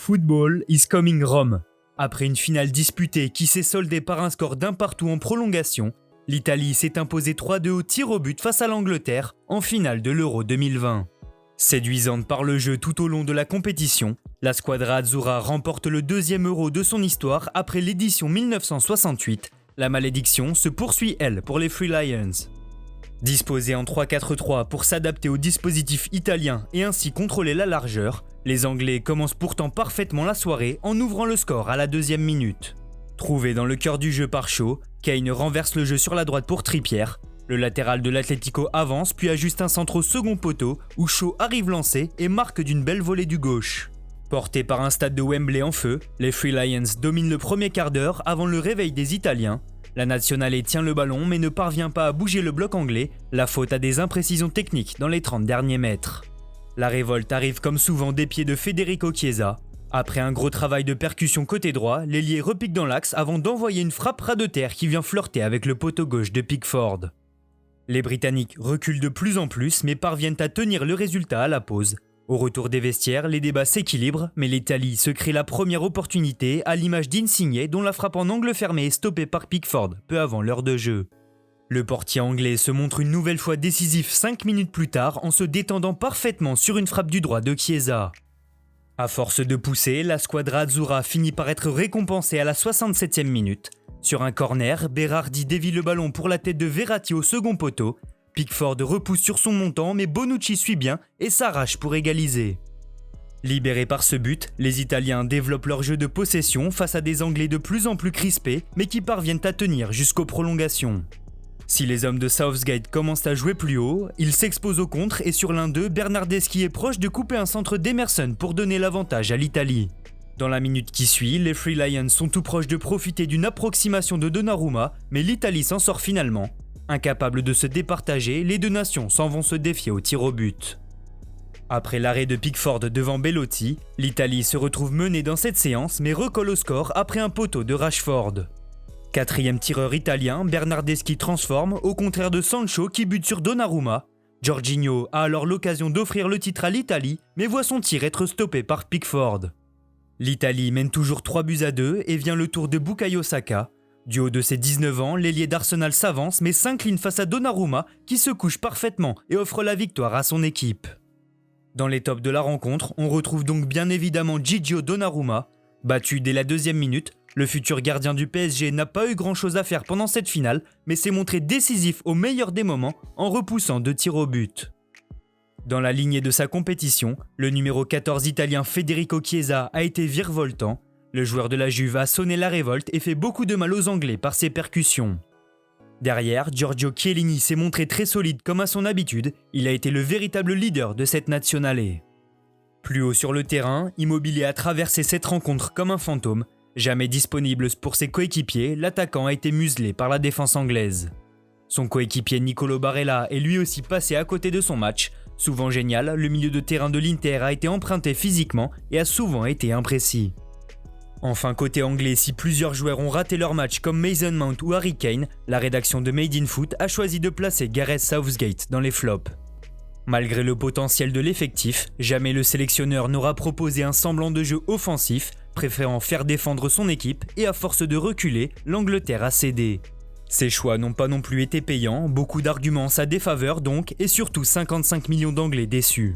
Football is coming Rome. Après une finale disputée qui s'est soldée par un score d'un partout en prolongation, l'Italie s'est imposée 3-2 au tir au but face à l'Angleterre en finale de l'Euro 2020. Séduisante par le jeu tout au long de la compétition, la squadra azzurra remporte le deuxième Euro de son histoire après l'édition 1968. La malédiction se poursuit, elle, pour les Three Lions. Disposés en 3-4-3 pour s'adapter au dispositif italien et ainsi contrôler la largeur, les Anglais commencent pourtant parfaitement la soirée en ouvrant le score à la deuxième minute. Trouvé dans le cœur du jeu par Shaw, Kane renverse le jeu sur la droite pour Trippier. Le latéral de l'Atlético avance puis ajuste un centre au second poteau où Shaw arrive lancé et marque d'une belle volée du gauche. Portés par un stade de Wembley en feu, les Three Lions dominent le premier quart d'heure avant le réveil des Italiens. La Nazionale tient le ballon mais ne parvient pas à bouger le bloc anglais, la faute à des imprécisions techniques dans les 30 derniers mètres. La révolte arrive comme souvent des pieds de Federico Chiesa. Après un gros travail de percussion côté droit, l'ailier repique dans l'axe avant d'envoyer une frappe ras de terre qui vient flirter avec le poteau gauche de Pickford. Les Britanniques reculent de plus en plus mais parviennent à tenir le résultat à la pause. Au retour des vestiaires, les débats s'équilibrent, mais l'Italie se crée la première opportunité à l'image d'Insigne dont la frappe en angle fermé est stoppée par Pickford peu avant l'heure de jeu. Le portier anglais se montre une nouvelle fois décisif 5 minutes plus tard en se détendant parfaitement sur une frappe du droit de Chiesa. À force de pousser, la squadra azzurra finit par être récompensée à la 67e minute. Sur un corner, Berardi dévie le ballon pour la tête de Verratti au second poteau. Pickford repousse sur son montant mais Bonucci suit bien et s'arrache pour égaliser. Libérés par ce but, les Italiens développent leur jeu de possession face à des Anglais de plus en plus crispés mais qui parviennent à tenir jusqu'aux prolongations. Si les hommes de Southgate commencent à jouer plus haut, ils s'exposent au contre et sur l'un d'eux, Bernardeschi est proche de couper un centre d'Emerson pour donner l'avantage à l'Italie. Dans la minute qui suit, les Three Lions sont tout proches de profiter d'une approximation de Donnarumma, mais l'Italie s'en sort finalement. Incapables de se départager, les deux nations s'en vont se défier au tir au but. Après l'arrêt de Pickford devant Belotti, l'Italie se retrouve menée dans cette séance mais recolle au score après un poteau de Rashford. Quatrième tireur italien, Bernardeschi transforme, au contraire de Sancho qui bute sur Donnarumma. Jorginho a alors l'occasion d'offrir le titre à l'Italie, mais voit son tir être stoppé par Pickford. L'Italie mène toujours 3-2 et vient le tour de Bukayo Saka. Du haut de ses 19 ans, l'ailier d'Arsenal s'avance mais s'incline face à Donnarumma qui se couche parfaitement et offre la victoire à son équipe. Dans les tops de la rencontre, on retrouve donc bien évidemment Gigio Donnarumma. Battu dès la deuxième minute, le futur gardien du PSG n'a pas eu grand chose à faire pendant cette finale, mais s'est montré décisif au meilleur des moments en repoussant 2 tirs au but. Dans la lignée de sa compétition, le numéro 14 italien Federico Chiesa a été virevoltant. Le joueur de la Juve a sonné la révolte et fait beaucoup de mal aux Anglais par ses percussions. Derrière, Giorgio Chiellini s'est montré très solide comme à son habitude, il a été le véritable leader de cette nationale. Plus haut sur le terrain, Immobilier a traversé cette rencontre comme un fantôme. Jamais disponible pour ses coéquipiers, l'attaquant a été muselé par la défense anglaise. Son coéquipier Nicolo Barella est lui aussi passé à côté de son match. Souvent génial, le milieu de terrain de l'Inter a été emprunté physiquement et a souvent été imprécis. Enfin côté anglais, si plusieurs joueurs ont raté leur match comme Mason Mount ou Harry Kane, la rédaction de Made in Foot a choisi de placer Gareth Southgate dans les flops. Malgré le potentiel de l'effectif, jamais le sélectionneur n'aura proposé un semblant de jeu offensif, préférant faire défendre son équipe et à force de reculer, l'Angleterre a cédé. Ces choix n'ont pas non plus été payants, beaucoup d'arguments en sa défaveur donc et surtout 55 millions d'Anglais déçus.